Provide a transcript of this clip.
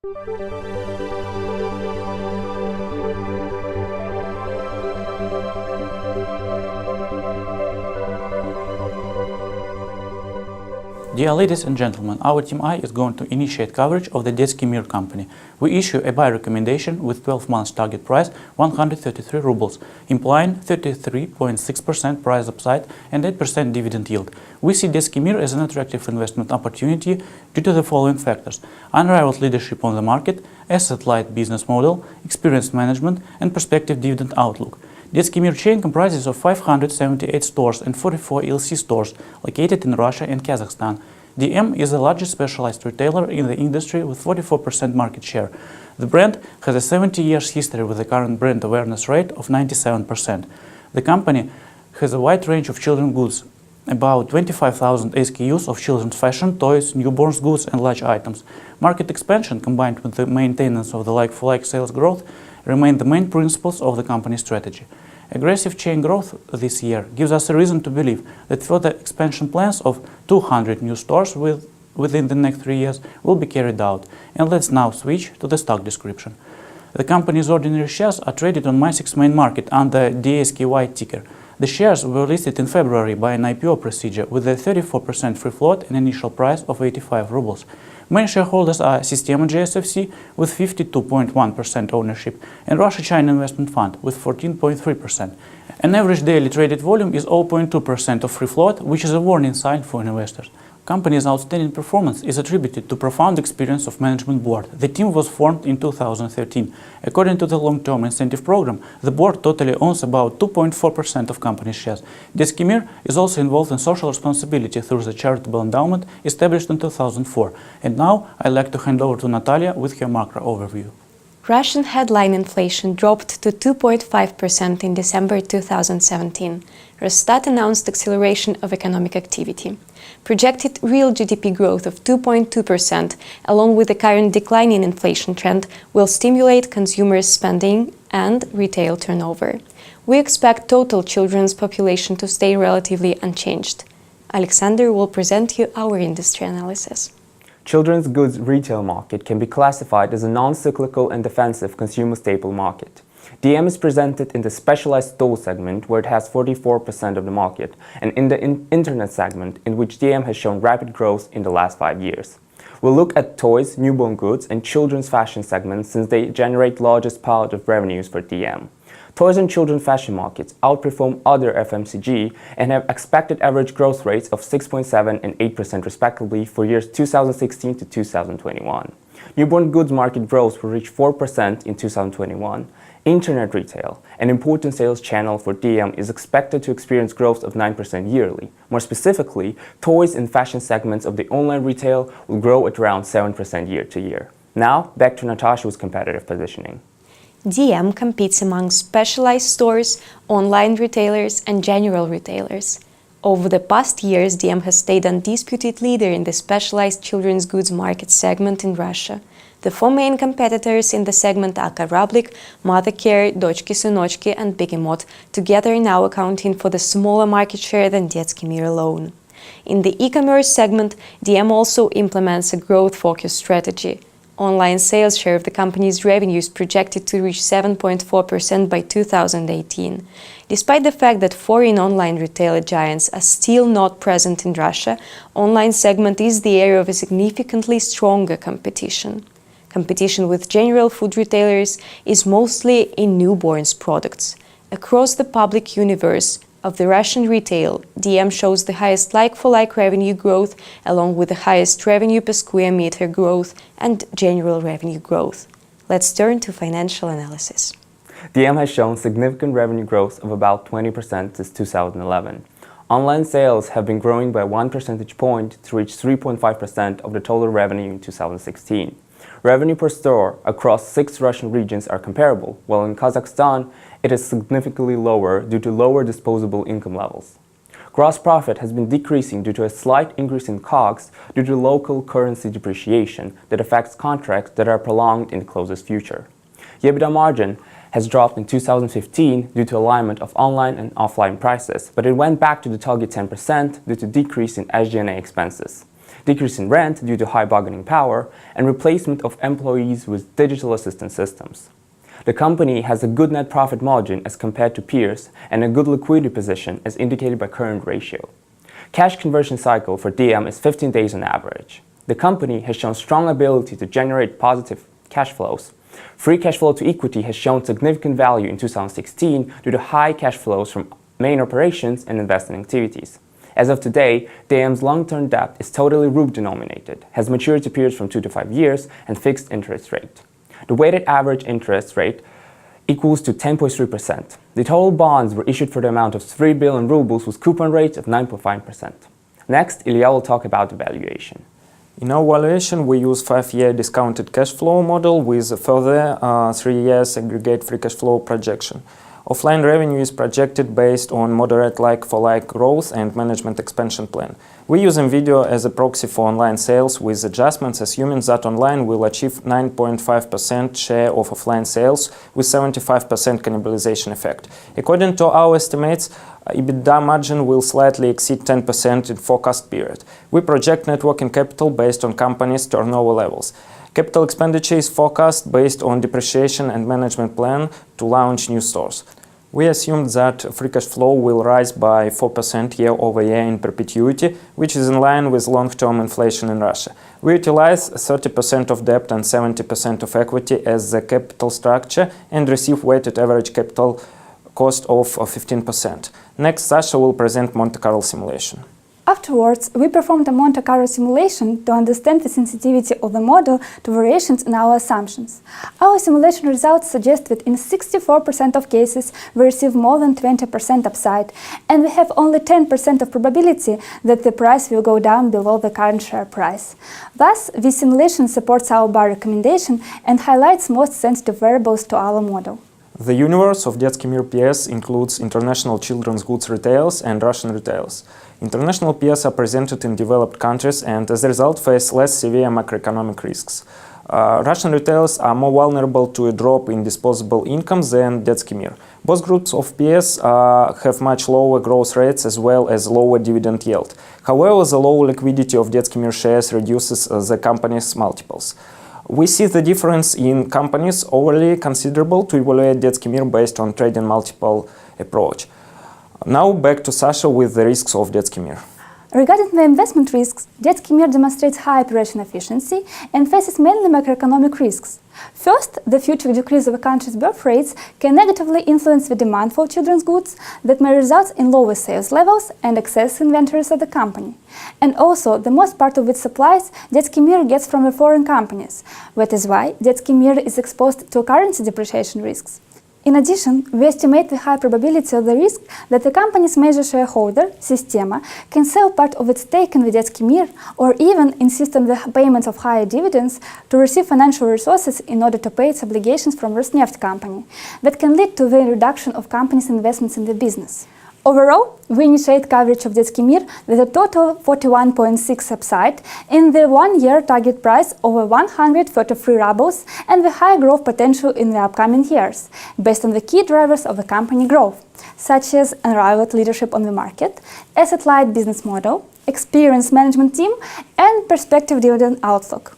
Dear ladies and gentlemen, our Team I is going to initiate coverage of the Detsky Mir company. We issue a buy recommendation with 12 months target price 133 rubles, implying 33.6% price upside and 8% dividend yield. We see Detsky Mir as an attractive investment opportunity due to the following factors: unrivaled leadership on the market, asset-light business model, experienced management, and prospective dividend outlook. Detsky Mir chain comprises of 578 stores and 44 ELC stores located in Russia and Kazakhstan. DM is the largest specialized retailer in the industry with 44% market share. The brand has a 70 years history with a current brand awareness rate of 97%. The company has a wide range of children's goods, about 25,000 SKUs of children's fashion, toys, newborns goods and large items. Market expansion combined with the maintenance of the like-for-like sales growth remain the main principles of the company's strategy. Aggressive chain growth this year gives us a reason to believe that further expansion plans of 200 new stores within the next 3 years will be carried out. And let's now switch to the stock description. The company's ordinary shares are traded on MySix main market under DSKY ticker. The shares were listed in February by an IPO procedure with a 34% free float and initial price of 85 rubles. Main shareholders are Sistema JSFC with 52.1% ownership and Russia-China Investment Fund with 14.3%. An average daily traded volume is 0.2% of free float, which is a warning sign for investors. Company's outstanding performance is attributed to profound experience of management board. The team was formed in 2013. According to the long-term incentive program, the board totally owns about 2.4% of company shares. Detsky Mir is also involved in social responsibility through the charitable endowment established in 2004. And now I'd like to hand over to Natalia with her macro overview. Russian headline inflation dropped to 2.5% in December 2017. Росстат announced acceleration of economic activity. Projected real GDP growth of 2.2%, along with the current decline in inflation trend, will stimulate consumers' spending and retail turnover. We expect total children's population to stay relatively unchanged. Alexander will present you our industry analysis. Children's goods retail market can be classified as a non-cyclical and defensive consumer staple market. DM is presented in the specialized store segment, where it has 44% of the market, and in the internet segment, in which DM has shown rapid growth in the last 5 years. We'll look at toys, newborn goods, and children's fashion segments since they generate largest part of revenues for DM. Toys and children's fashion markets outperform other FMCG and have expected average growth rates of 6.7% and 8% respectively for years 2016 to 2021. Newborn goods market growth will reach 4% in 2021. Internet retail, an important sales channel for DM, is expected to experience growth of 9% yearly. More specifically, toys and fashion segments of the online retail will grow at around 7% year to year. Now, back to Natasha with competitive positioning. DM competes among specialized stores, online retailers, and general retailers. Over the past years, DM has stayed undisputed leader in the specialized children's goods market segment in Russia. The four main competitors in the segment are Korablik, Mothercare, Dochki Synochki, and Begemot, together now accounting for the smaller market share than Detsky Mir alone. In the e-commerce segment, DM also implements a growth-focused strategy. Online sales share of the company's revenue is projected to reach 7.4% by 2018. Despite the fact that foreign online retailer giants are still not present in Russia, online segment is the area of a significantly stronger competition. Competition with general food retailers is mostly in newborns products. Across the public universe of the Russian retail, DM shows the highest like-for-like revenue growth, along with the highest revenue per square meter growth and general revenue growth. Let's turn to financial analysis. DM has shown significant revenue growth of about 20% since 2011. Online sales have been growing by 1 percentage point to reach 3.5% of the total revenue in 2016. Revenue per store across 6 Russian regions are comparable, while in Kazakhstan it is significantly lower due to lower disposable income levels. Gross profit has been decreasing due to a slight increase in COGS due to local currency depreciation that affects contracts that are prolonged in the closest future. EBITDA margin has dropped in 2015 due to alignment of online and offline prices, but it went back to the target 10% due to decrease in SG&A expenses. decrease in rent due to high bargaining power, and replacement of employees with digital assistant systems. The company has a good net profit margin as compared to peers and a good liquidity position as indicated by current ratio. Cash conversion cycle for DM is 15 days on average. The company has shown strong ability to generate positive cash flows. Free cash flow to equity has shown significant value in 2016 due to high cash flows from main operations and investing activities. As of today, DM's long-term debt is totally RUB denominated, has maturity periods from 2 to 5 years, and fixed interest rate. The weighted average interest rate equals to 10.3%. The total bonds were issued for the amount of 3 billion rubles with coupon rates of 9.5%. Next, Ilya will talk about the valuation. In our valuation, we use 5-year discounted cash flow model with a further 3 years aggregate free cash flow projection. Offline revenue is projected based on moderate like-for-like growth and management expansion plan. We use NVIDIA as a proxy for online sales with adjustments, assuming that online will achieve 9.5% share of offline sales with 75% cannibalization effect. According to our estimates, EBITDA margin will slightly exceed 10% in forecast period. We project net working capital based on company's turnover levels. Capital expenditure is forecast based on depreciation and management plan to launch new stores. We assume that free cash flow will rise by 4% year-over-year in perpetuity, which is in line with long-term inflation in Russia. We utilize 30% of debt and 70% of equity as the capital structure and receive weighted average capital cost of 15%. Next, Sasha will present Monte Carlo simulation. Afterwards, we performed a Monte Carlo simulation to understand the sensitivity of the model to variations in our assumptions. Our simulation results suggest that in 64% of cases we receive more than 20% upside, and we have only 10% of probability that the price will go down below the current share price. Thus, this simulation supports our buy recommendation and highlights most sensitive variables to our model. The universe of Detsky Mir PS includes international children's goods retailers and Russian retailers. International peers are presented in developed countries and, as a result, face less severe macroeconomic risks. Russian retailers are more vulnerable to a drop in disposable income than Detsky Mir. Both groups of peers have much lower growth rates as well as lower dividend yield. However, the low liquidity of Detsky Mir shares reduces the company's multiples. We see the difference in companies overly considerable to evaluate Detsky Mir based on trading multiple approach. Now back to Sasha with the risks of Detsky Mir. Regarding the investment risks, Detsky Mir demonstrates high operation efficiency and faces mainly macroeconomic risks. First, the future decrease of a country's birth rates can negatively influence the demand for children's goods that may result in lower sales levels and excess inventories at the company. And also, the most part of its supplies Detsky Mir gets from the foreign companies. That is why Detsky Mir is exposed to currency depreciation risks. In addition, we estimate the high probability of the risk that the company's major shareholder, Sistema, can sell part of its stake in the Detsky Mir or even insist on the payment of higher dividends to receive financial resources in order to pay its obligations from Rosneft company. That can lead to the reduction of company's investments in the business. Overall, we initiate coverage of Detsky Mir with a total 41.6 upside in the 1-year target price over 133 rubles and the high growth potential in the upcoming years, based on the key drivers of the company growth, such as unrivaled leadership on the market, asset-light business model, experienced management team, and perspective dividend outlook.